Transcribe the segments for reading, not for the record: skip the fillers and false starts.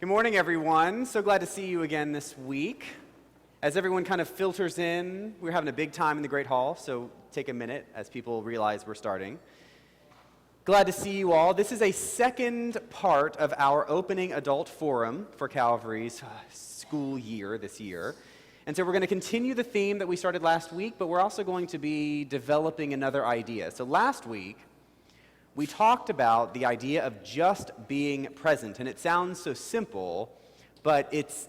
Good morning, everyone. So glad to see you again this week. As everyone kind of filters in, we're having a big time in the Great Hall, so take a minute as people realize we're starting. Glad to see you all. This is a second part of our opening adult forum for Calvary's school year this year. And so we're going to continue the theme that we started last week, but we're also going to be developing another idea. So last week, we talked about the idea of just being present, and it sounds so simple, but it's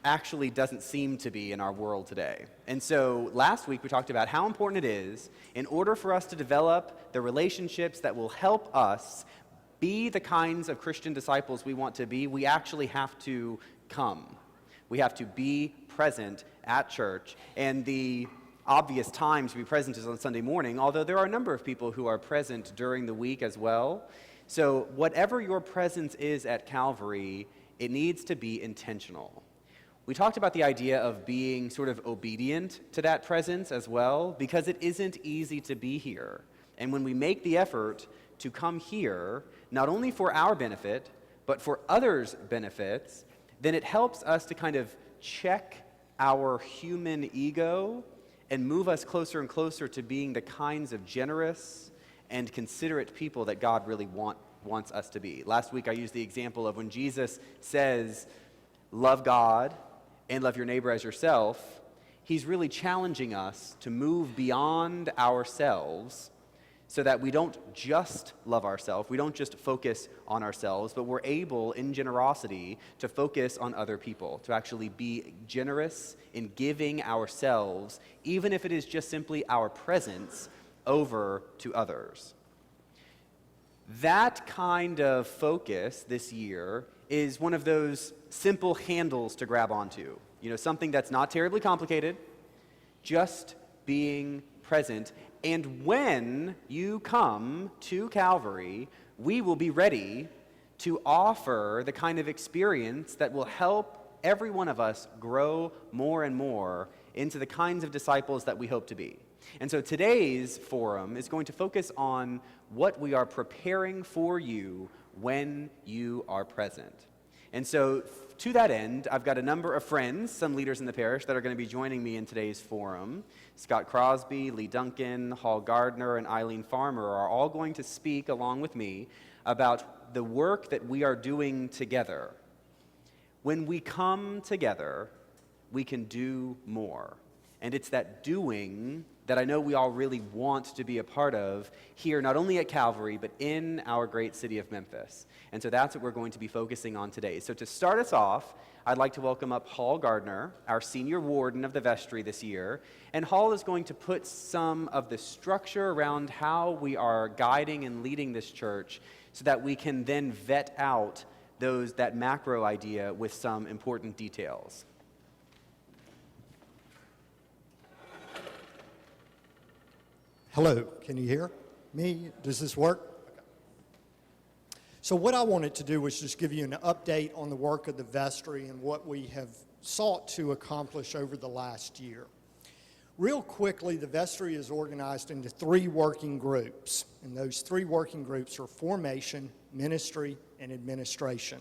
actually doesn't seem to be in our world today. And so last week we talked about how important it is in order for us to develop the relationships that will help us be the kinds of Christian disciples we want to be, we actually have to come. We have to be present at church, and the obvious time to be present is on Sunday morning, although there are a number of people who are present during the week as well. So whatever your presence is at Calvary, it needs to be intentional. We talked about the idea of being sort of obedient to that presence as well, because it isn't easy to be here. And when we make the effort to come here, not only for our benefit, but for others' benefits, then it helps us to kind of check our human ego and move us closer and closer to being the kinds of generous and considerate people that God really wants us to be. Last week I used the example of when Jesus says, love God and love your neighbor as yourself, he's really challenging us to move beyond ourselves so that we don't just love ourselves, we don't just focus on ourselves, but we're able, in generosity, to focus on other people, to actually be generous in giving ourselves, even if it is just simply our presence, over to others. That kind of focus this year is one of those simple handles to grab onto. You know, something that's not terribly complicated, just being present. And when you come to Calvary, we will be ready to offer the kind of experience that will help every one of us grow more and more into the kinds of disciples that we hope to be. And so today's forum is going to focus on what we are preparing for you when you are present. And so to that end, I've got a number of friends, some leaders in the parish, that are going to be joining me in today's forum. Scott Crosby, Lee Duncan, Hall Gardner, and Eileen Farmer are all going to speak along with me about the work that we are doing together. When we come together, we can do more. And it's that doing that I know we all really want to be a part of here, not only at Calvary, but in our great city of Memphis. And so that's what we're going to be focusing on today. So to start us off, I'd like to welcome up Hall Gardner, our senior warden of the vestry this year. And Hall is going to put some of the structure around how we are guiding and leading this church so that we can then vet out that macro idea with some important details. Hello, can you hear me? Does this work? Okay. So what I wanted to do was just give you an update on the work of the vestry and what we have sought to accomplish over the last year. Real quickly, the vestry is organized into 3 working groups, and those 3 working groups are formation, ministry, and administration.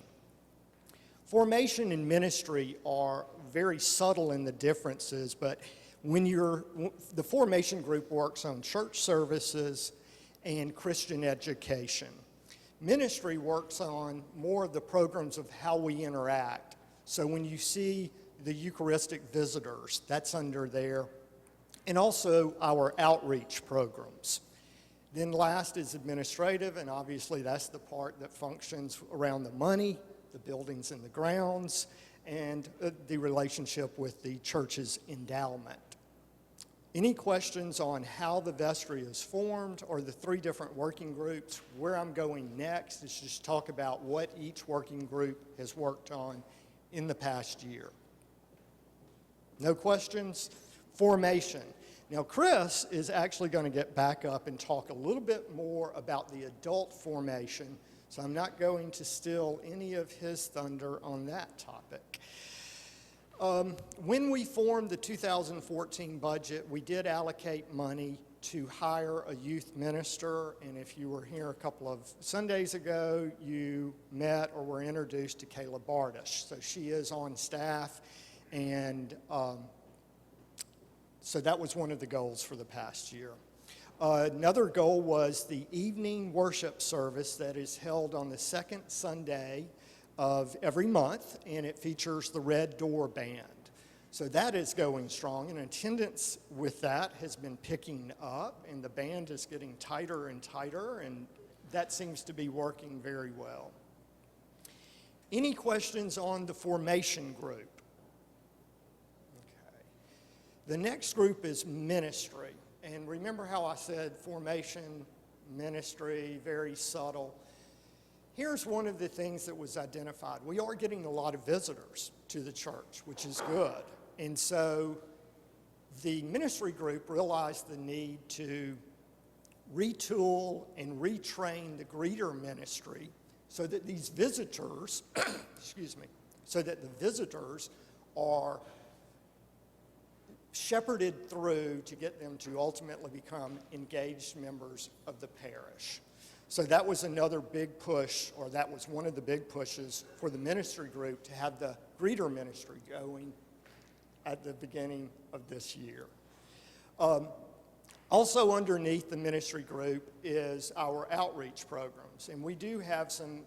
Formation and ministry are very subtle in the differences, but the formation group works on church services and Christian education. Ministry works on more of the programs of how we interact. So when you see the Eucharistic visitors, that's under there, and also our outreach programs. Then last is administrative, and obviously that's the part that functions around the money, the buildings and the grounds, and the relationship with the church's endowment. Any questions on how the vestry is formed or the 3 different working groups? Where I'm going next is just talk about what each working group has worked on in the past year. No questions? Formation. Now Chris is actually going to get back up and talk a little bit more about the adult formation, so I'm not going to steal any of his thunder on that topic. When we formed the 2014 budget, we did allocate money to hire a youth minister, and if you were here a couple of Sundays ago, you met or were introduced to Kayla Bardish. So she is on staff, and so that was one of the goals for the past year. Another goal was the evening worship service that is held on the second Sunday of every month, and it features the Red Door Band. So that is going strong, and attendance with that has been picking up, and the band is getting tighter and tighter, and that seems to be working very well. Any questions on the formation group? Okay. The next group is ministry. And remember how I said formation, ministry, very subtle. Here's one of the things that was identified. We are getting a lot of visitors to the church, which is good. And so the ministry group realized the need to retool and retrain the greeter ministry so that these visitors, so that the visitors are shepherded through to get them to ultimately become engaged members of the parish. So that was another big push, or that was one of the big pushes for the ministry group to have the greeter ministry going at the beginning of this year. Also underneath the ministry group is our outreach programs. And we do have some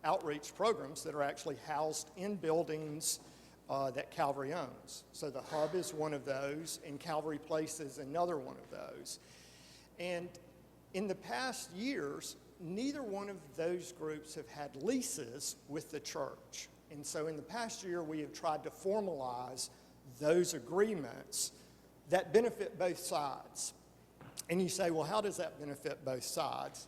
outreach programs that are actually housed in buildings that Calvary owns. So the Hub is one of those, and Calvary Place is another one of those. And in the past years, neither one of those groups have had leases with the church. And so in the past year, we have tried to formalize those agreements that benefit both sides. And you say, well, how does that benefit both sides?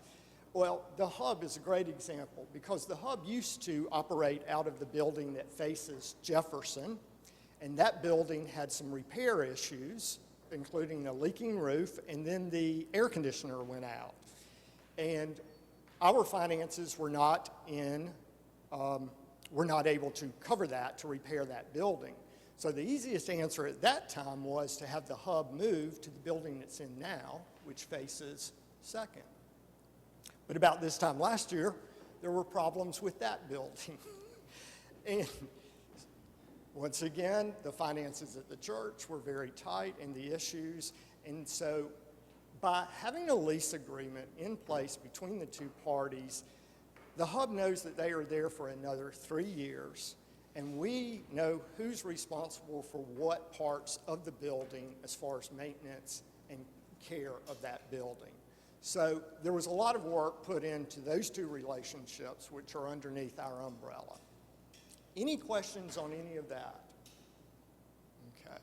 Well, the Hub is a great example because the Hub used to operate out of the building that faces Jefferson, and that building had some repair issues, including a leaking roof, and then the air conditioner went out. And our finances were not able to cover that, to repair that building. So the easiest answer at that time was to have the Hub move to the building it's in now, which faces Second. But about this time last year, there were problems with that building. And once again, the finances at the church were very tight and the issues. And so by having a lease agreement in place between the two parties, the Hub knows that they are there for another 3 years, and we know who's responsible for what parts of the building as far as maintenance and care of that building. So there was a lot of work put into those two relationships, which are underneath our umbrella. Any questions on any of that? Okay.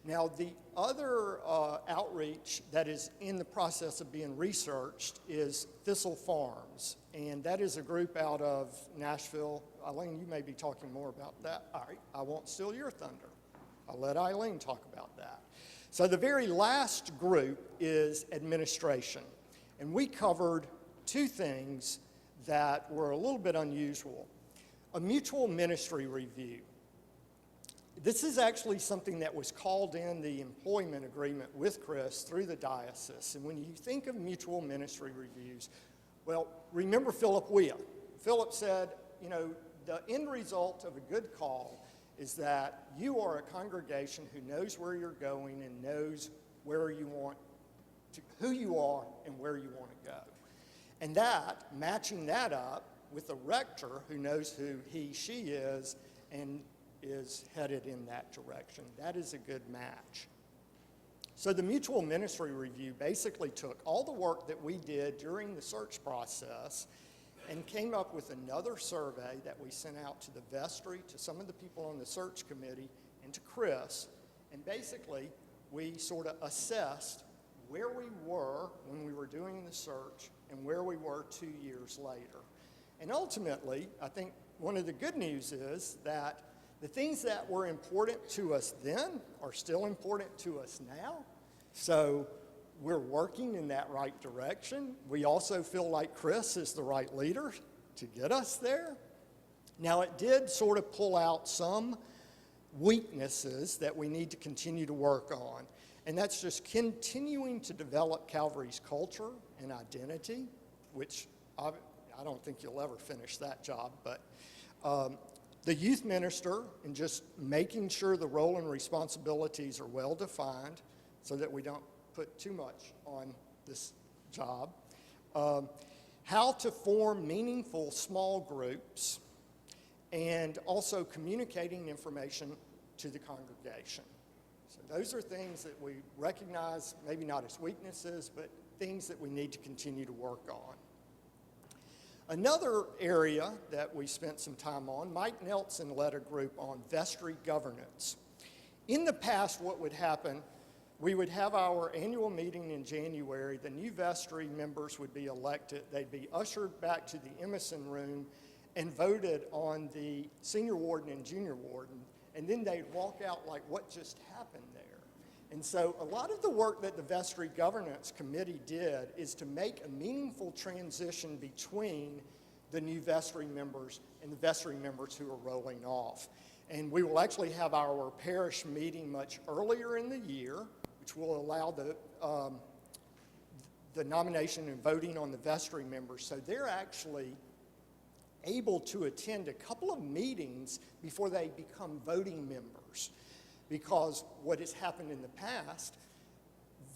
Now, the other outreach that is in the process of being researched is Thistle Farms, and that is a group out of Nashville. Eileen, you may be talking more about that. All right, I won't steal your thunder. I'll let Eileen talk about that. So the very last group is administration. And we covered two things that were a little bit unusual. A mutual ministry review. This is actually something that was called in the employment agreement with Chris through the diocese. And when you think of mutual ministry reviews, well, remember Philip Wea. Philip said, you know, the end result of a good call is that you are a congregation who knows where you're going and knows where you want to, who you are and where you want to go. And that, matching that up with a rector who knows who he, she is and is headed in that direction, that is a good match. So the mutual ministry review basically took all the work that we did during the search process and came up with another survey that we sent out to the vestry, to some of the people on the search committee, and to Chris. And basically, we sort of assessed where we were when we were doing the search and where we were 2 years later. And ultimately, I think one of the good news is that the things that were important to us then are still important to us now. So we're working in that right direction. We also feel like Chris is the right leader to get us there. Now, it did sort of pull out some weaknesses that we need to continue to work on. And that's just continuing to develop Calvary's culture and identity, which I don't think you'll ever finish that job, but the youth minister, and just making sure the role and responsibilities are well defined so that we don't put too much on this job. How to form meaningful small groups, and also communicating information to the congregation. So those are things that we recognize, maybe not as weaknesses, but things that we need to continue to work on. Another area that we spent some time on, Mike Nelson led a group on vestry governance. In the past, what would happen, we would have our annual meeting in January. The new vestry members would be elected. They'd be ushered back to the Emerson room and voted on the senior warden and junior warden. And then they'd walk out like, what just happened there? And so a lot of the work that the Vestry Governance Committee did is to make a meaningful transition between the new vestry members and the vestry members who are rolling off. And we will actually have our parish meeting much earlier in the year, which will allow the nomination and voting on the vestry members. So they're actually able to attend a couple of meetings before they become voting members. Because what has happened in the past,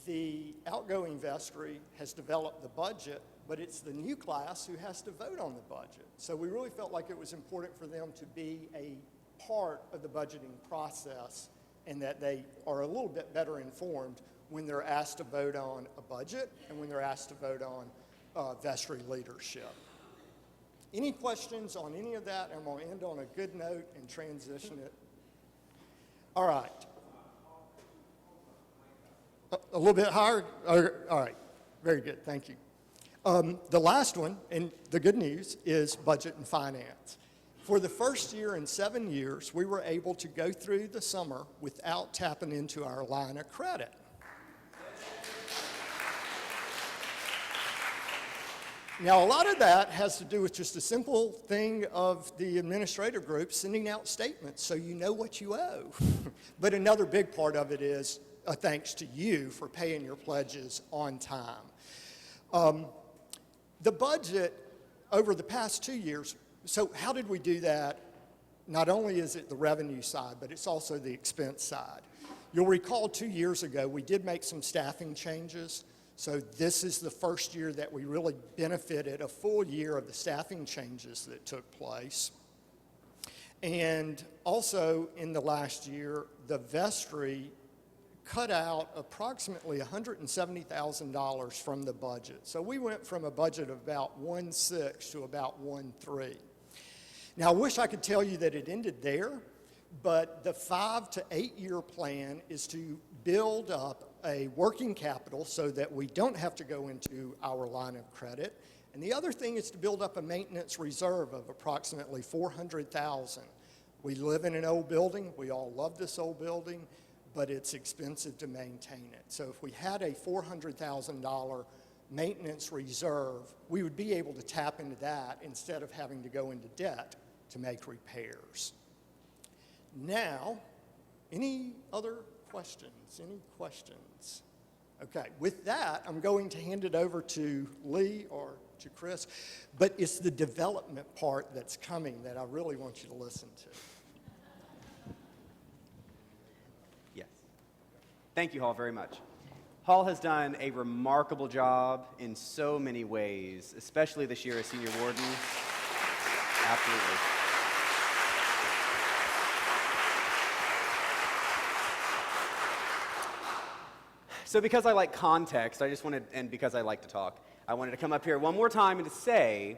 the outgoing vestry has developed the budget, but it's the new class who has to vote on the budget. So we really felt like it was important for them to be a part of the budgeting process, and that they are a little bit better informed when they're asked to vote on a budget and when they're asked to vote on vestry leadership. Any questions on any of that? I'm going to end on a good note and transition it. All right. A little bit higher? All right. Very good. Thank you. The last one, and the good news, is budget and finance. For the first year in 7 years, we were able to go through the summer without tapping into our line of credit. Now, a lot of that has to do with just a simple thing of the administrative group sending out statements so you know what you owe. But another big part of it is a thanks to you for paying your pledges on time. The budget over the past 2 years, so how did we do that? Not only is it the revenue side, but it's also the expense side. You'll recall 2 years ago, we did make some staffing changes. So this is the first year that we really benefited a full year of the staffing changes that took place. And also in the last year, the vestry cut out approximately $170,000 from the budget. So we went from a budget of about 1.6 to about 1.3. Now, I wish I could tell you that it ended there, but the 5 to 8 year plan is to build up a working capital so that we don't have to go into our line of credit. And the other thing is to build up a maintenance reserve of approximately $400,000. We live in an old building. We all love this old building, but it's expensive to maintain it. So if we had a $400,000 maintenance reserve, we would be able to tap into that instead of having to go into debt to make repairs. Now, any other questions? Any questions? Okay, with that, I'm going to hand it over to Lee or to Chris, but it's the development part that's coming that I really want you to listen to. Yes. Thank you, Hall, very much. Hall has done a remarkable job in so many ways, especially this year as senior warden. Absolutely. So because I like context, and because I like to talk, I wanted to come up here one more time and to say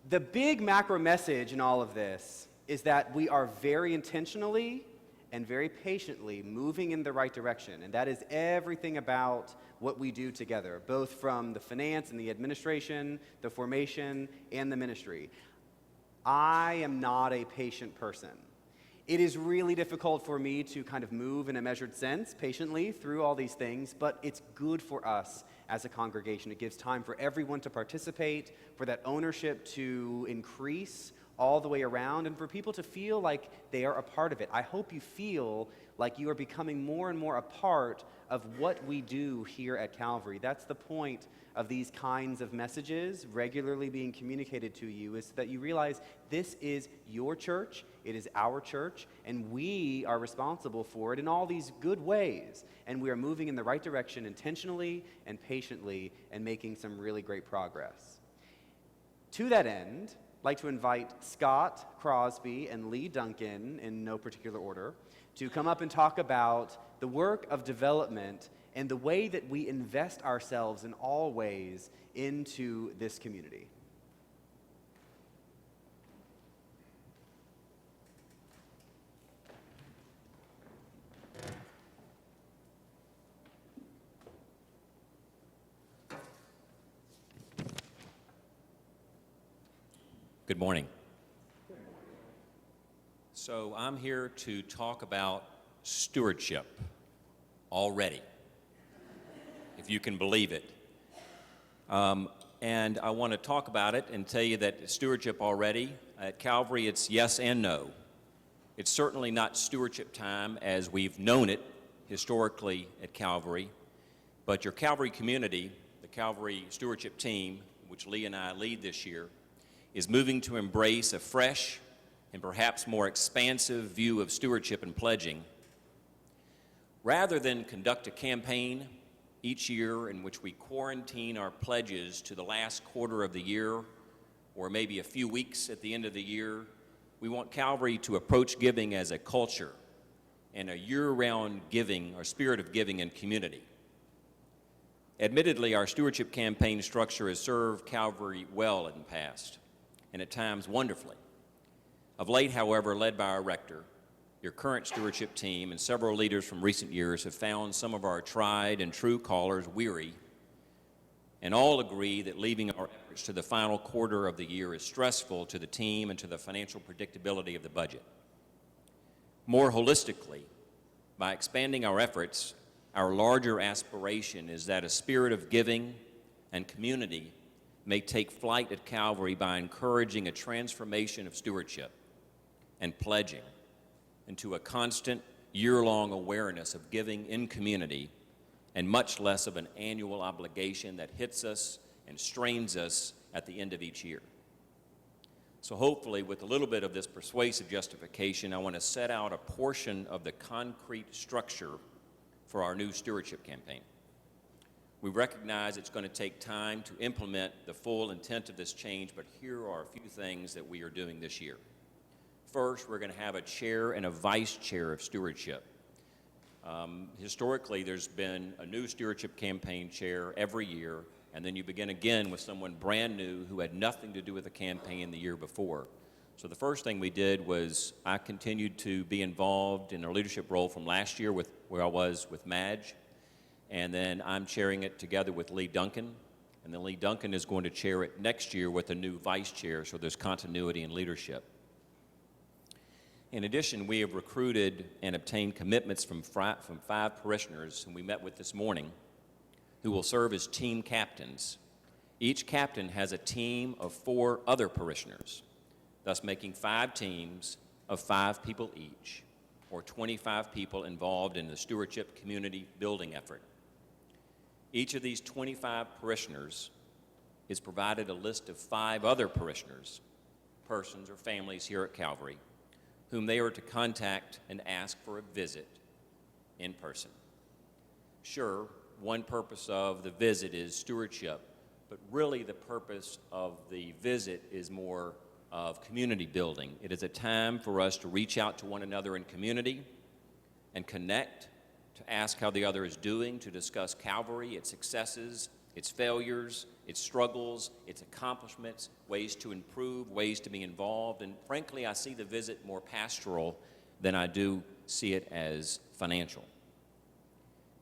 the big macro message in all of this is that we are very intentionally and very patiently moving in the right direction. And that is everything about what we do together, both from the finance and the administration, the formation, and the ministry. I am not a patient person. It is really difficult for me to kind of move in a measured sense, patiently, through all these things, but it's good for us as a congregation. It gives time for everyone to participate, for that ownership to increase all the way around, and for people to feel like they are a part of it. I hope you feel like you are becoming more and more a part of what we do here at Calvary. That's the point of these kinds of messages regularly being communicated to you, is that you realize this is your church, it is our church, and we are responsible for it in all these good ways. And we are moving in the right direction intentionally and patiently and making some really great progress. To that end, I'd like to invite Scott Crosby and Lee Duncan, in no particular order, to come up and talk about the work of development and the way that we invest ourselves in all ways into this community. Good morning. So I'm here to talk about stewardship already, if you can believe it. And I want to talk about it and tell you that stewardship already, at Calvary, it's yes and no. It's certainly not stewardship time as we've known it historically at Calvary, but your Calvary community, the Calvary stewardship team, which Lee and I lead this year, is moving to embrace a fresh and perhaps more expansive view of stewardship and pledging. Rather than conduct a campaign each year in which we quarantine our pledges to the last quarter of the year or maybe a few weeks at the end of the year, we want Calvary to approach giving as a culture and a year-round giving or spirit of giving and community. Admittedly, our stewardship campaign structure has served Calvary well in the past, and at times wonderfully. Of late, however, led by our Rector, your current stewardship team and several leaders from recent years have found some of our tried and true callers weary, and all agree that leaving our efforts to the final quarter of the year is stressful to the team and to the financial predictability of the budget. More holistically, by expanding our efforts, our larger aspiration is that a spirit of giving and community may take flight at Calvary by encouraging a transformation of stewardship and pledging into a constant year-long awareness of giving in community and much less of an annual obligation that hits us and strains us at the end of each year. So hopefully, with a little bit of this persuasive justification, I want to set out a portion of the concrete structure for our new stewardship campaign. We recognize it's going to take time to implement the full intent of this change, but here are a few things that we are doing this year. First, we're going to have a chair and a vice chair of stewardship. Historically, there's been a new stewardship campaign chair every year, and then you begin again with someone brand new who had nothing to do with the campaign the year before. So the first thing we did was I continued to be involved in a leadership role from last year where I was with Madge. And then I'm chairing it together with Lee Duncan, and then Lee Duncan is going to chair it next year with a new vice chair, so there's continuity in leadership. In addition, we have recruited and obtained commitments from 5 parishioners whom we met with this morning who will serve as team captains. Each captain has a team of 4 other parishioners, thus making 5 teams of 5 people each, or 25 people involved in the stewardship community building effort. Each of these 25 parishioners is provided a list of 5 other parishioners, persons or families here at Calvary, whom they are to contact and ask for a visit in person. Sure, one purpose of the visit is stewardship, but really the purpose of the visit is more of community building. It is a time for us to reach out to one another in community and connect, to ask how the other is doing, to discuss Calvary, its successes, its failures, its struggles, its accomplishments, ways to improve, ways to be involved. And frankly, I see the visit more pastoral than I do see it as financial.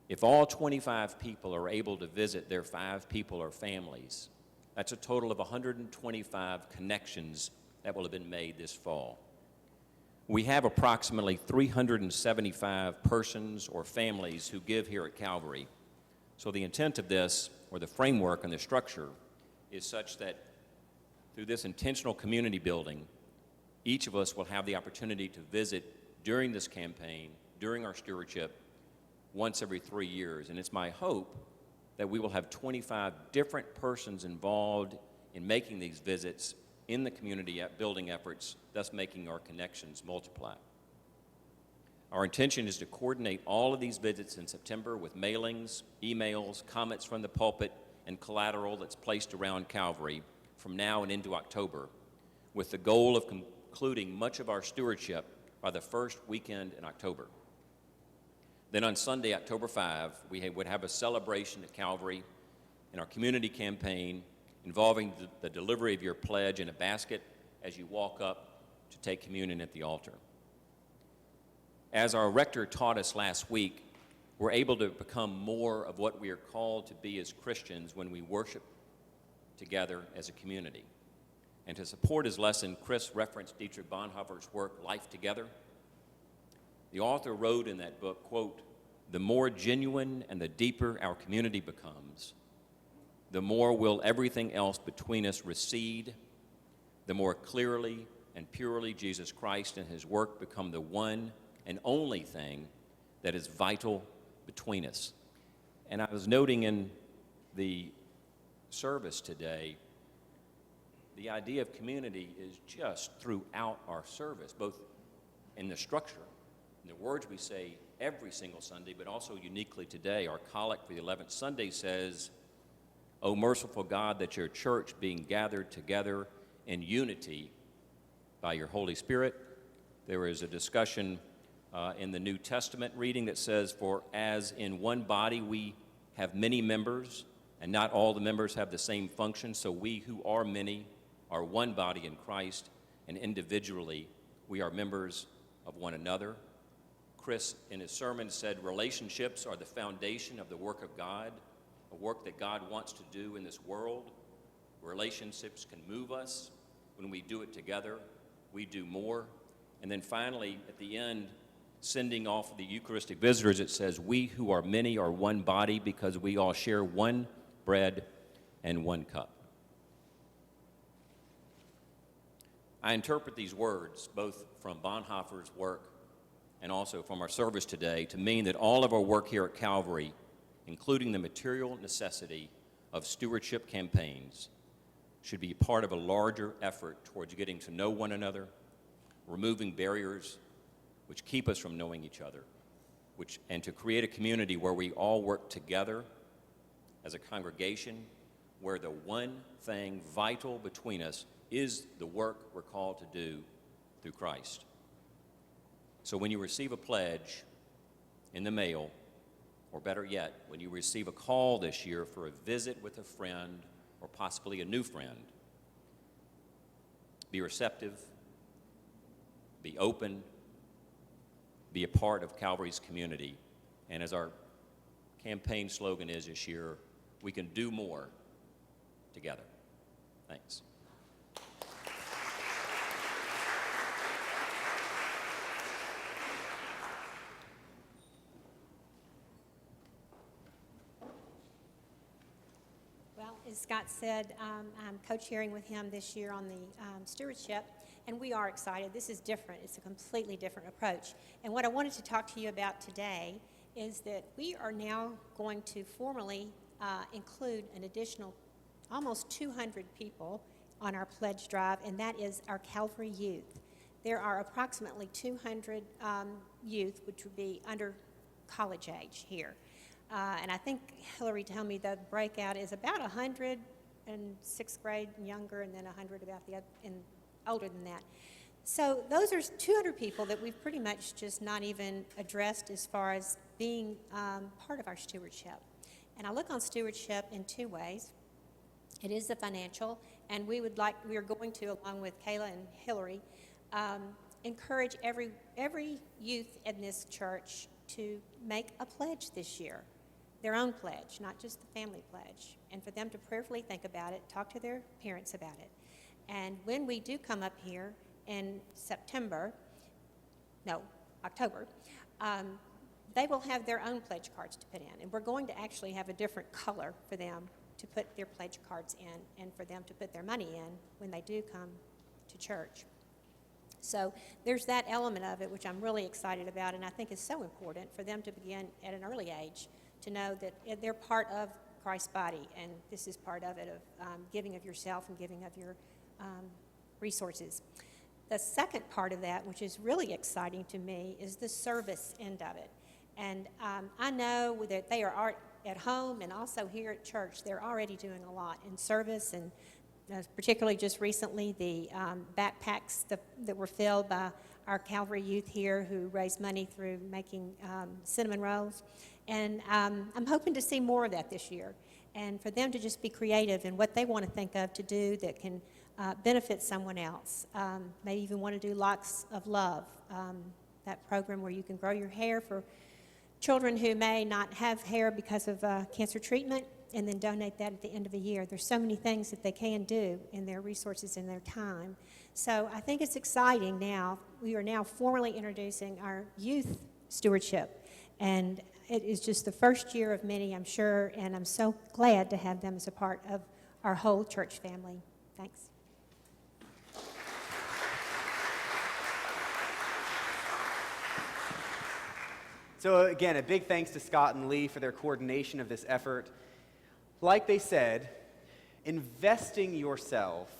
If all 25 people are able to visit their 5 people or families, that's a total of 125 connections that will have been made this fall. We have approximately 375 persons or families who give here at Calvary. So the intent of this, or the framework and the structure, is such that through this intentional community building, each of us will have the opportunity to visit during this campaign during our stewardship once every 3 years. And it's my hope that we will have 25 different persons involved in making these visits in the community building efforts, thus making our connections multiply. Our intention is to coordinate all of these visits in September with mailings, emails, comments from the pulpit, and collateral that's placed around Calvary from now and into October, with the goal of concluding much of our stewardship by the first weekend in October. Then on Sunday, October 5, we would have a celebration at Calvary in our community campaign involving the delivery of your pledge in a basket as you walk up to take communion at the altar. As our rector taught us last week, we're able to become more of what we are called to be as Christians when we worship together as a community. And to support his lesson, Chris referenced Dietrich Bonhoeffer's work, Life Together. The author wrote in that book, quote, "The more genuine and the deeper our community becomes, the more will everything else between us recede, the more clearly and purely Jesus Christ and his work become the one and only thing that is vital between us." And I was noting in the service today, the idea of community is just throughout our service, both in the structure, in the words we say every single Sunday, but also uniquely today. Our collect for the 11th Sunday says, "O merciful God, that your church being gathered together in unity by your Holy Spirit." There is a discussion in the New Testament reading that says, "For as in one body we have many members, and not all the members have the same function, so we who are many are one body in Christ, and individually we are members of one another." Chris, in his sermon, said relationships are the foundation of the work of God, a work that God wants to do in this world. Relationships can move us. When we do it together, we do more. And then finally, at the end, sending off the Eucharistic visitors, it says, "We who are many are one body because we all share one bread and one cup." I interpret these words, both from Bonhoeffer's work and also from our service today, to mean that all of our work here at Calvary, including the material necessity of stewardship campaigns, should be part of a larger effort towards getting to know one another, removing barriers which keep us from knowing each other, and to create a community where we all work together as a congregation, where the one thing vital between us is the work we're called to do through Christ. So when you receive a pledge in the mail, or better yet, when you receive a call this year for a visit with a friend or possibly a new friend, be receptive, be open, be a part of Calvary's community. And as our campaign slogan is this year, we can do more together. Thanks. Well, as Scott said, I'm co-chairing with him this year on the stewardship, and we are excited. This is different. It's a completely different approach. And what I wanted to talk to you about today is that we are now going to formally include an additional almost 200 people on our pledge drive, and that is our Calvary youth. There are approximately 200 youth, which would be under college age here. And I think Hillary told me the breakout is about 100 in sixth grade and younger, and then 100 about the other, and older than that. So those are 200 people that we've pretty much just not even addressed as far as being part of our stewardship. And I look on stewardship in two ways. It is the financial, and we are going to, along with Kayla and Hillary, encourage every youth in this church to make a pledge this year, their own pledge, not just the family pledge, and for them to prayerfully think about it, talk to their parents about it. And when we do come up here in October, they will have their own pledge cards to put in, and we're going to actually have a different color for them to put their pledge cards in and for them to put their money in when they do come to church. So there's that element of it, which I'm really excited about, and I think is so important for them to begin at an early age to know that they're part of Christ's body, and this is part of it, of giving of yourself and giving of your resources. The second part of that, which is really exciting to me, is the service end of it. And I know that they are at home and also here at church, they're already doing a lot in service, and particularly just recently, the backpacks that were filled by our Calvary youth here who raised money through making cinnamon rolls. And I'm hoping to see more of that this year, and for them to just be creative in what they want to think of to do that can benefit someone else. Maybe even want to do Locks of Love, that program where you can grow your hair for children who may not have hair because of cancer treatment, and then donate that at the end of a year. There's so many things that they can do in their resources and their time. So I think it's exciting now. We are now formally introducing our youth stewardship, and it is just the first year of many, I'm sure, and I'm so glad to have them as a part of our whole church family. Thanks. So again, a big thanks to Scott and Lee for their coordination of this effort. Like they said, investing yourself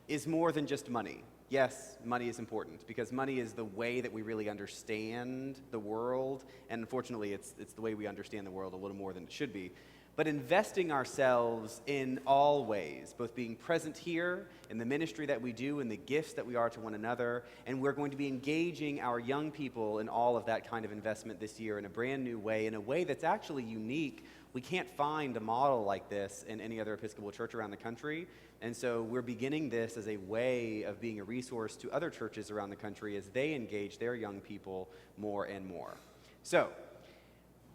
is more than just money. Yes, money is important because money is the way that we really understand the world, and unfortunately it's the way we understand the world a little more than it should be. But investing ourselves in all ways, both being present here in the ministry that we do and the gifts that we are to one another, and we're going to be engaging our young people in all of that kind of investment this year in a brand new way, in a way that's actually unique. We can't find a model like this in any other Episcopal church around the country, and so we're beginning this as a way of being a resource to other churches around the country as they engage their young people more and more. So,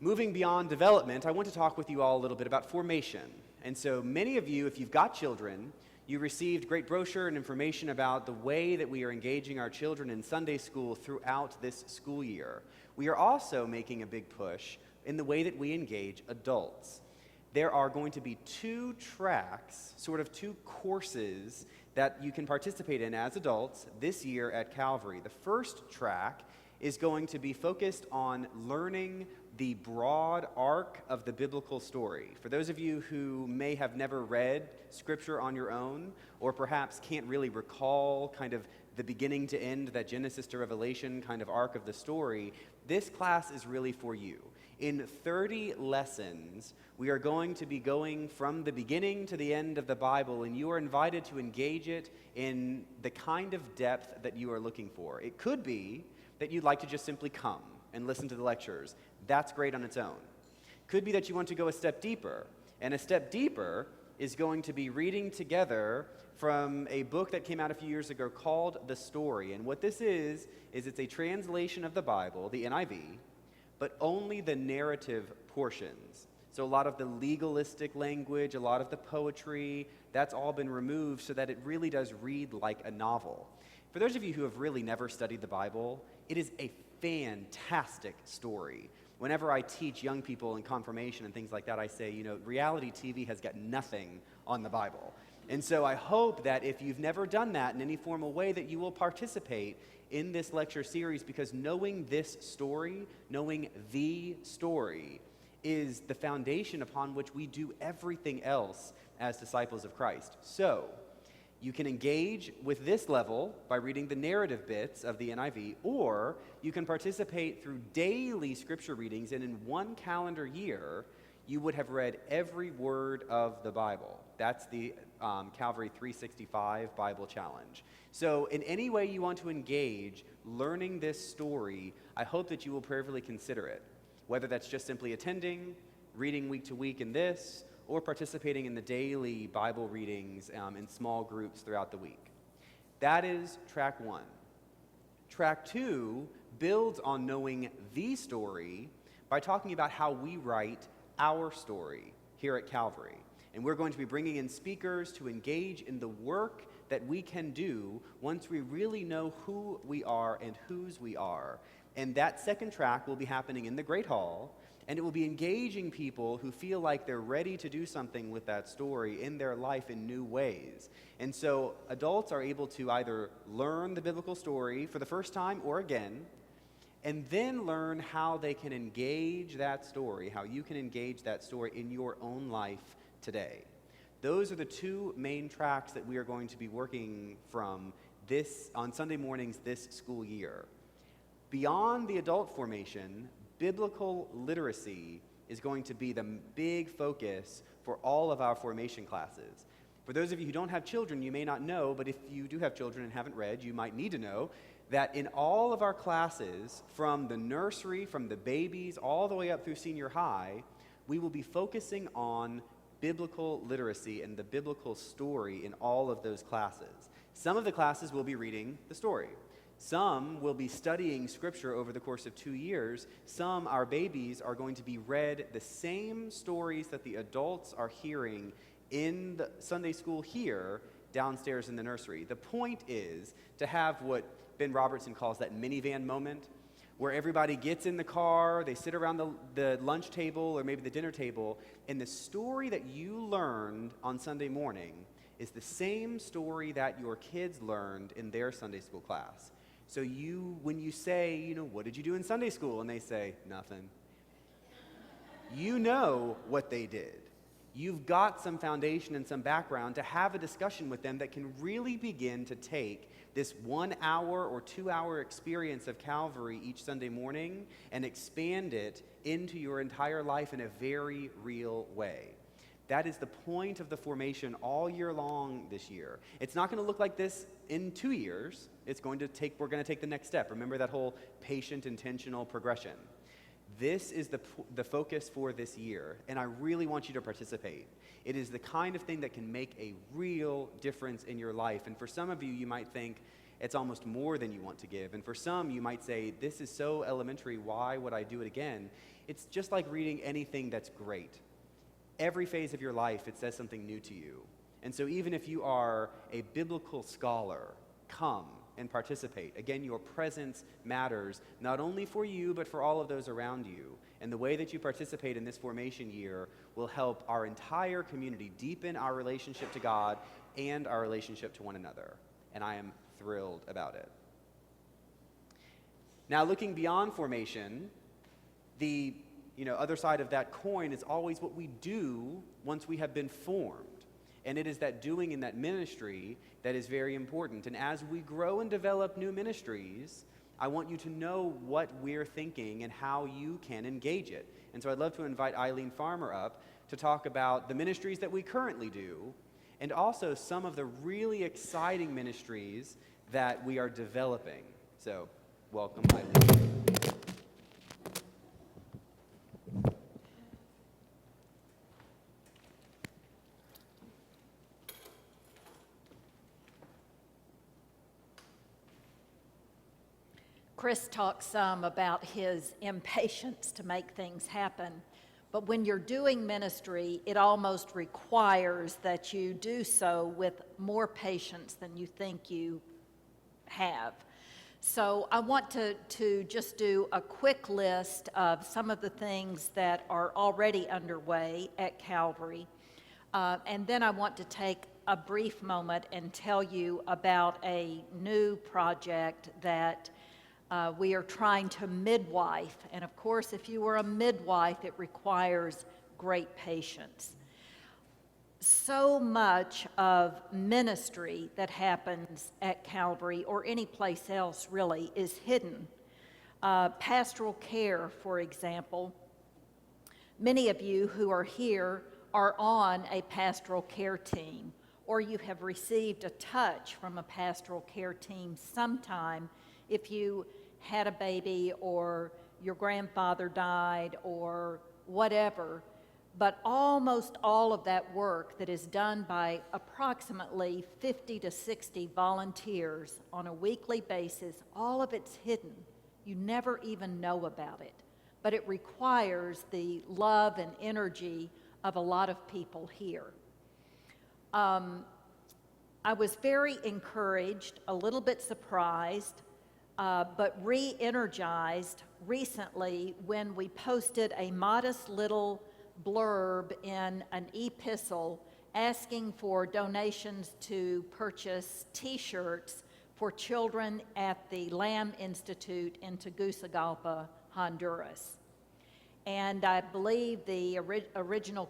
moving beyond development, I want to talk with you all a little bit about formation. And so many of you, if you've got children, you received great brochure and information about the way that we are engaging our children in Sunday school throughout this school year. We are also making a big push in the way that we engage adults. There are going to be 2 tracks, sort of 2 courses that you can participate in as adults this year at Calvary. The first track is going to be focused on learning the broad arc of the biblical story. For those of you who may have never read Scripture on your own, or perhaps can't really recall kind of the beginning to end, that Genesis to Revelation kind of arc of the story, this class is really for you. In 30 lessons, we are going to be going from the beginning to the end of the Bible, and you are invited to engage it in the kind of depth that you are looking for. It could be that you'd like to just simply come and listen to the lectures. That's great on its own. Could be that you want to go a step deeper, and a step deeper is going to be reading together from a book that came out a few years ago called The Story. And what this is it's a translation of the Bible, the NIV, but only the narrative portions. So a lot of the legalistic language, a lot of the poetry, that's all been removed so that it really does read like a novel. For those of you who have really never studied the Bible, it is a fantastic story. Whenever I teach young people in confirmation and things like that, I say, reality TV has got nothing on the Bible. And so I hope that if you've never done that in any formal way, that you will participate in this lecture series, because knowing this story, knowing the story, is the foundation upon which we do everything else as disciples of Christ. So, you can engage with this level by reading the narrative bits of the NIV, or you can participate through daily scripture readings, and in one calendar year, you would have read every word of the Bible. That's the Calvary 365 Bible Challenge. So in any way you want to engage learning this story, I hope that you will prayerfully consider it, whether that's just simply attending, reading week to week in this, or participating in the daily Bible readings in small groups throughout the week. That is track 1. Track 2 builds on knowing the story by talking about how we write our story here at Calvary. And we're going to be bringing in speakers to engage in the work that we can do once we really know who we are and whose we are. And that second track will be happening in the Great Hall, And it will be engaging people who feel like they're ready to do something with that story in their life in new ways. And so adults are able to either learn the biblical story for the first time or again, and then learn how they can engage that story, how you can engage that story in your own life today. Those are the two main tracks that we are going to be working from on Sunday mornings this school year. Beyond the adult formation, biblical literacy is going to be the big focus for all of our formation classes. For those of you who don't have children, you may not know, but if you do have children and haven't read, you might need to know that in all of our classes, from the nursery, from the babies, all the way up through senior high, we will be focusing on biblical literacy and the biblical story in all of those classes. Some of the classes will be reading the story. Some will be studying Scripture over the course of 2 years. Some, our babies, are going to be read the same stories that the adults are hearing in the Sunday school here downstairs in the nursery. The point is to have what Ben Robertson calls that minivan moment, where everybody gets in the car, they sit around the lunch table or maybe the dinner table, and the story that you learned on Sunday morning is the same story that your kids learned in their Sunday school class. So when you say, what did you do in Sunday school? And they say, nothing. You know what they did. You've got some foundation and some background to have a discussion with them that can really begin to take this 1 hour or 2 hour experience of Calvary each Sunday morning and expand it into your entire life in a very real way. That is the point of the formation all year long this year. It's not going to look like this in 2 years. We're going to take the next step. Remember that whole patient, intentional progression. This is the focus for this year, and I really want you to participate. It is the kind of thing that can make a real difference in your life. And for some of you, you might think it's almost more than you want to give. And for some, you might say, this is so elementary, why would I do it again? It's just like reading anything that's great. Every phase of your life, it says something new to you. And so even if you are a biblical scholar, come and participate. Again, your presence matters, not only for you, but for all of those around you. And the way that you participate in this formation year will help our entire community deepen our relationship to God and our relationship to one another. And I am thrilled about it. Now, looking beyond formation, the other side of that coin is always what we do once we have been formed. And it is that doing in that ministry that is very important. And as we grow and develop new ministries, I want you to know what we're thinking and how you can engage it. And so I'd love to invite Eileen Farmer up to talk about the ministries that we currently do and also some of the really exciting ministries that we are developing. So welcome, Eileen. Chris talked some about his impatience to make things happen, but when you're doing ministry, it almost requires that you do so with more patience than you think you have. So I want to just do a quick list of some of the things that are already underway at Calvary, and then I want to take a brief moment and tell you about a new project that we are trying to midwife, and of course, if you are a midwife, it requires great patience. So much of ministry that happens at Calvary, or any place else really, is hidden. Pastoral care, for example. Many of you who are here are on a pastoral care team, or you have received a touch from a pastoral care team sometime if you had a baby or your grandfather died or whatever. But almost all of that work that is done by approximately 50 to 60 volunteers on a weekly basis, all of it's hidden. You never even know about it. But it requires the love and energy of a lot of people here. I was very encouraged, a little bit surprised, but re-energized recently when we posted a modest little blurb in an epistle asking for donations to purchase T-shirts for children at the Lamb Institute in Tegucigalpa, Honduras. And I believe the original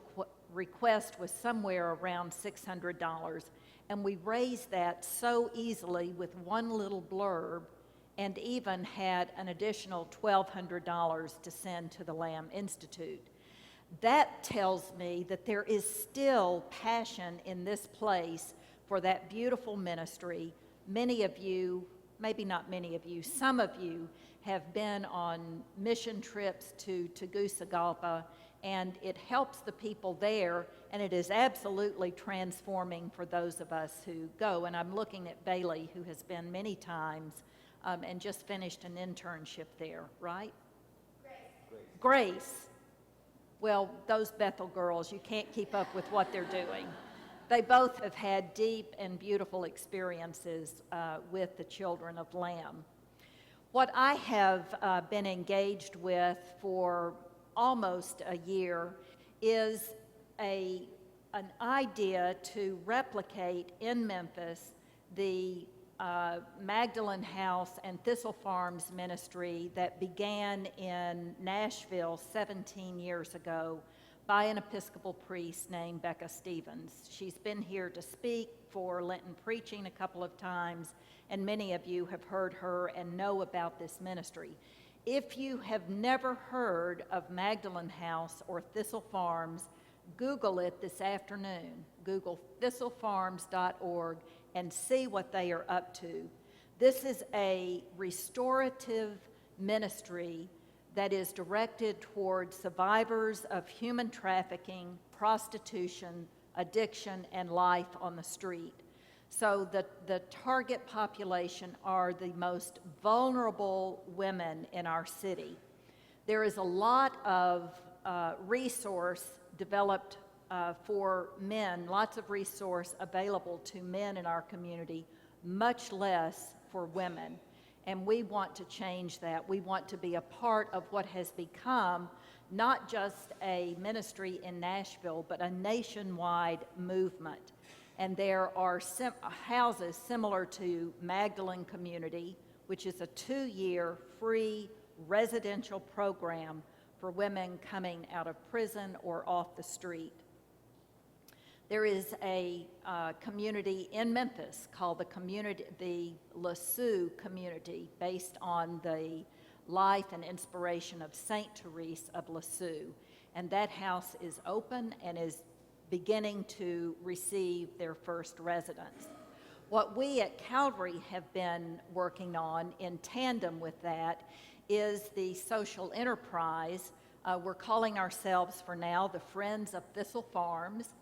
request was somewhere around $600. And we raised that so easily with one little blurb, and even had an additional $1,200 to send to the Lamb Institute. That tells me that there is still passion in this place for that beautiful ministry. Many of you, maybe not many of you, some of you have been on mission trips to Tegucigalpa, and it helps the people there, and it is absolutely transforming for those of us who go. And I'm looking at Bailey, who has been many times and just finished an internship there, right? Grace. Well, those Bethel girls, you can't keep up with what they're doing. They both have had deep and beautiful experiences with the children of Lamb. What I have been engaged with for almost a year is an idea to replicate in Memphis the Magdalene House and Thistle Farms ministry that began in Nashville 17 years ago by an Episcopal priest named Becca Stevens. She's been here to speak for Lenten preaching a couple of times, and many of you have heard her and know about this ministry. If you have never heard of Magdalene House or Thistle Farms, Google it this afternoon. Google thistlefarms.org and see what they are up to. This is a restorative ministry that is directed toward survivors of human trafficking, prostitution, addiction, and life on the street. So the target population are the most vulnerable women in our city. There is a lot of resource developed for men, lots of resource available to men in our community, much less for women. And we want to change that. We want to be a part of what has become not just a ministry in Nashville, but a nationwide movement. And there are houses similar to Magdalene Community, which is a 2-year free residential program for women coming out of prison or off the street. There is a community in Memphis called the LeSue community, based on the life and inspiration of Saint Therese of Lisieux. And that house is open and is beginning to receive their first residents. What we at Calvary have been working on in tandem with that is the social enterprise. We're calling ourselves for now the Friends of Thistle Farms.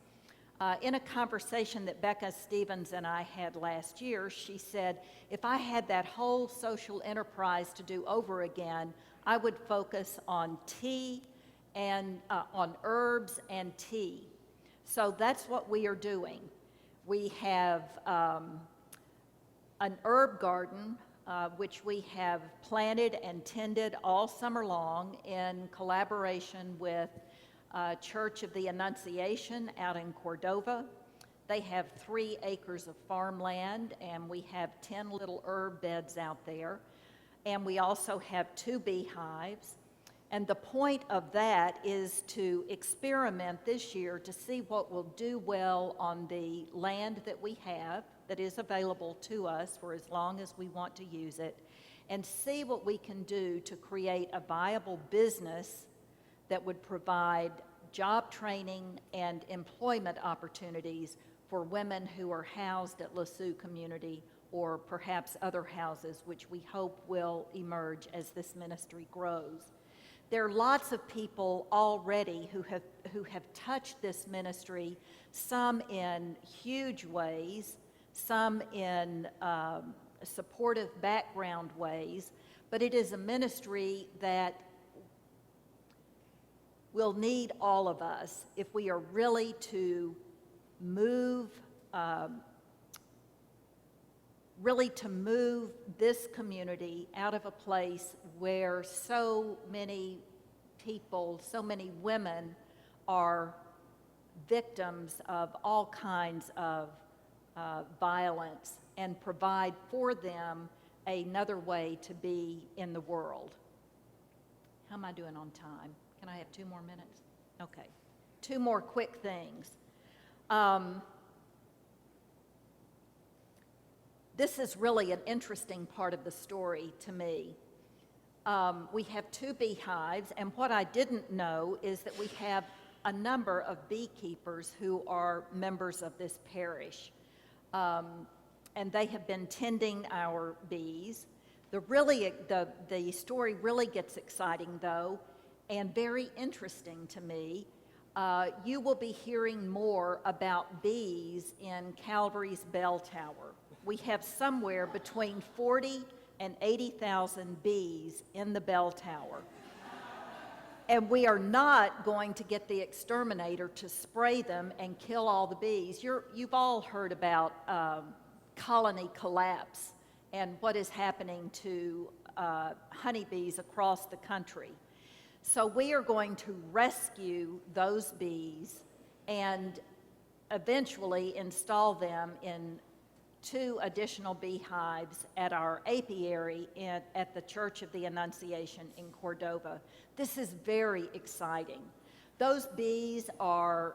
In a conversation that Becca Stevens and I had last year, she said, if I had that whole social enterprise to do over again, I would focus on tea and on herbs and tea. So that's what we are doing. We have an herb garden, which we have planted and tended all summer long in collaboration with Church of the Annunciation out in Cordova. They have 3 acres of farmland, and we have 10 little herb beds out there. And we also have 2 beehives. And the point of that is to experiment this year to see what will do well on the land that we have that is available to us for as long as we want to use it, and see what we can do to create a viable business that would provide job training and employment opportunities for women who are housed at LeSue Community or perhaps other houses, which we hope will emerge as this ministry grows. There are lots of people already who have touched this ministry, some in huge ways, some in supportive background ways, but it is a ministry that will need all of us if we are really to move really to move this community out of a place where so many people, so many women are victims of all kinds of violence, and provide for them another way to be in the world. How am I doing on time? Can I have 2 more minutes? Okay. 2 more quick things. This is really an interesting part of the story to me. We have 2 beehives, and what I didn't know is that we have a number of beekeepers who are members of this parish. And they have been tending our bees. The story really gets exciting, though, and very interesting to me. You will be hearing more about bees in Calvary's bell tower. We have somewhere between 40 and 80,000 bees in the bell tower. And we are not going to get the exterminator to spray them and kill all the bees. You've all heard about colony collapse and what is happening to honeybees across the country. So we are going to rescue those bees and eventually install them in 2 additional beehives at our apiary at the Church of the Annunciation in Cordova. This is very exciting. Those bees are,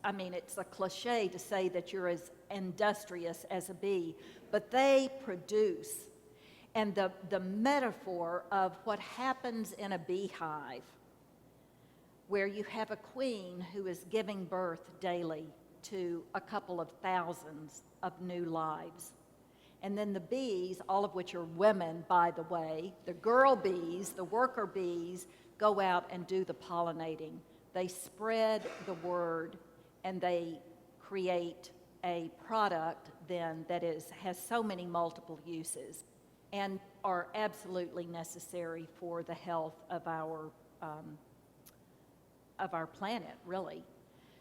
I mean, it's a cliche to say that you're as industrious as a bee, but they produce. And the metaphor of what happens in a beehive, where you have a queen who is giving birth daily to a couple of thousands of new lives. And then the bees, all of which are women, by the way, the girl bees, the worker bees, go out and do the pollinating. They spread the word, and they create a product then that has so many multiple uses and are absolutely necessary for the health of our planet, really.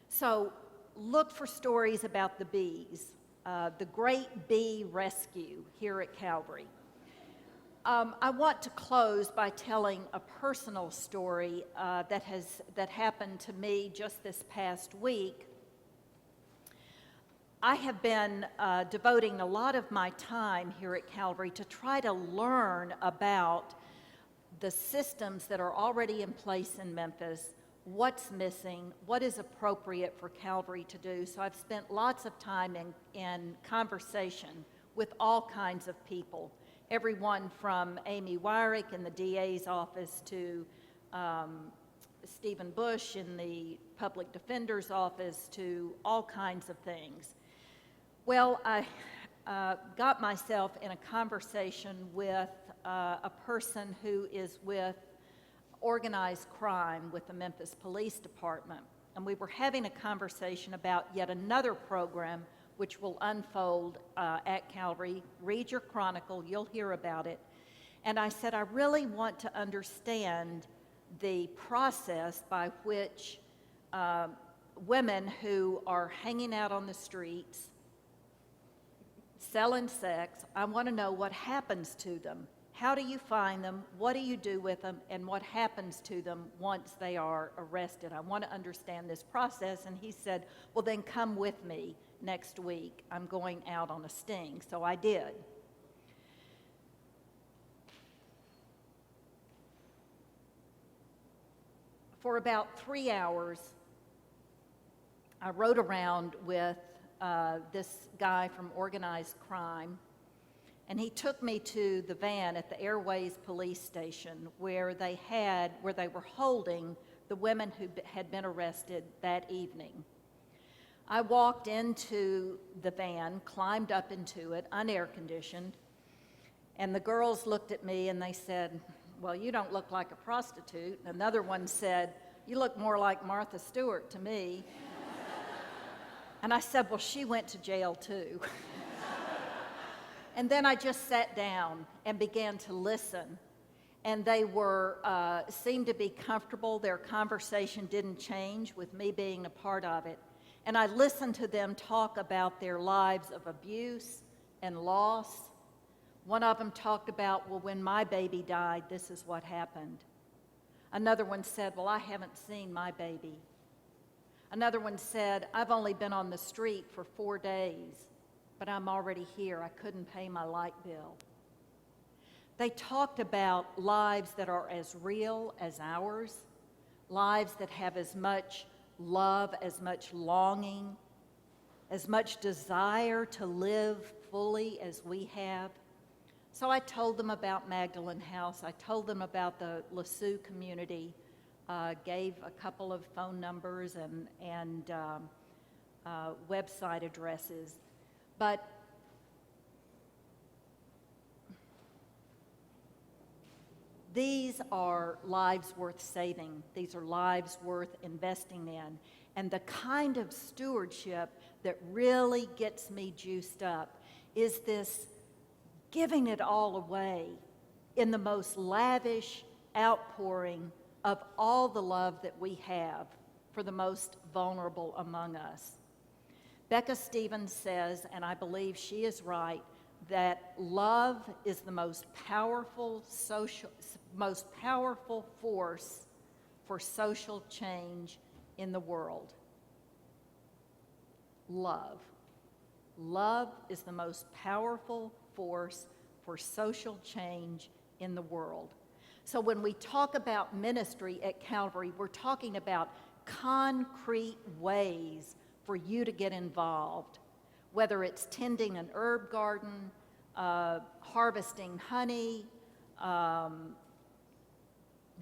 So look for stories about the bees, the Great Bee Rescue here at Calvary. I want to close by telling a personal story that happened to me just this past week. I have been devoting a lot of my time here at Calvary to try to learn about the systems that are already in place in Memphis, what's missing, what is appropriate for Calvary to do. So I've spent lots of time in conversation with all kinds of people, everyone from Amy Wyrick in the DA's office to Stephen Bush in the public defender's office to all kinds of things. Well, I got myself in a conversation with a person who is with organized crime with the Memphis Police Department. And we were having a conversation about yet another program which will unfold at Calvary. Read your chronicle, you'll hear about it. And I said, I really want to understand the process by which women who are hanging out on the streets, selling sex, I want to know what happens to them. How do you find them? What do you do with them? And what happens to them once they are arrested? I want to understand this process. And he said, well, then come with me next week. I'm going out on a sting. So I did. For about 3 hours, I rode around with this guy from organized crime, and he took me to the van at the Airways police station where they were holding the women who had been arrested that evening. I walked into the van, climbed up into it, unair conditioned, and the girls looked at me and they said, well, you don't look like a prostitute. Another one said, you look more like Martha Stewart to me. And I said, well, she went to jail too. And then I just sat down and began to listen. And they seemed to be comfortable. Their conversation didn't change with me being a part of it. And I listened to them talk about their lives of abuse and loss. One of them talked about, well, when my baby died, this is what happened. Another one said, well, I haven't seen my baby. Another one said, I've only been on the street for 4 days, but I'm already here. I couldn't pay my light bill. They talked about lives that are as real as ours, lives that have as much love, as much longing, as much desire to live fully as we have. So I told them about Magdalene House. I told them about the LeSue community, gave a couple of phone numbers and website addresses. But these are lives worth saving. These are lives worth investing in. And the kind of stewardship that really gets me juiced up is this giving it all away in the most lavish outpouring of all the love that we have for the most vulnerable among us. Becca Stevens says, and I believe she is right, that love is the most powerful force for social change in the world. Love. Love is the most powerful force for social change in the world. So when we talk about ministry at Calvary, we're talking about concrete ways for you to get involved, whether it's tending an herb garden, harvesting honey,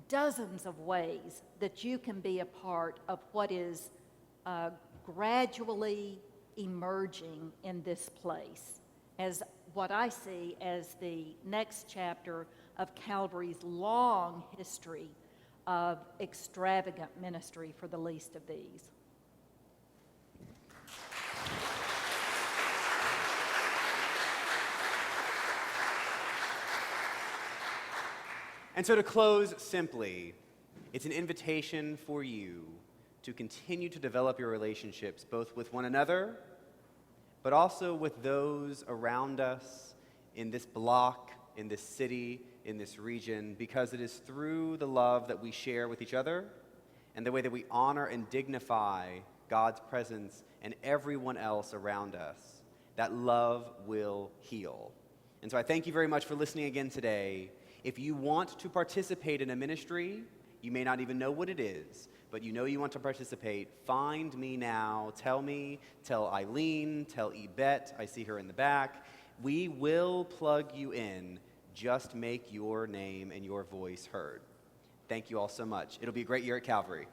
dozens of ways that you can be a part of what is gradually emerging in this place as what I see as the next chapter of Calvary's long history of extravagant ministry for the least of these. And so to close simply, it's an invitation for you to continue to develop your relationships both with one another, but also with those around us in this block, in this city, in this region, because it is through the love that we share with each other and the way that we honor and dignify God's presence and everyone else around us that love will heal. And so I thank you very much for listening again today. If you want to participate in a ministry, you may not even know what it is, but you know you want to participate, find me now. Tell me, tell Eileen, tell Yvette, I see her in the back. We will plug you in. Just make your name and your voice heard. Thank you all so much. It'll be a great year at Calvary.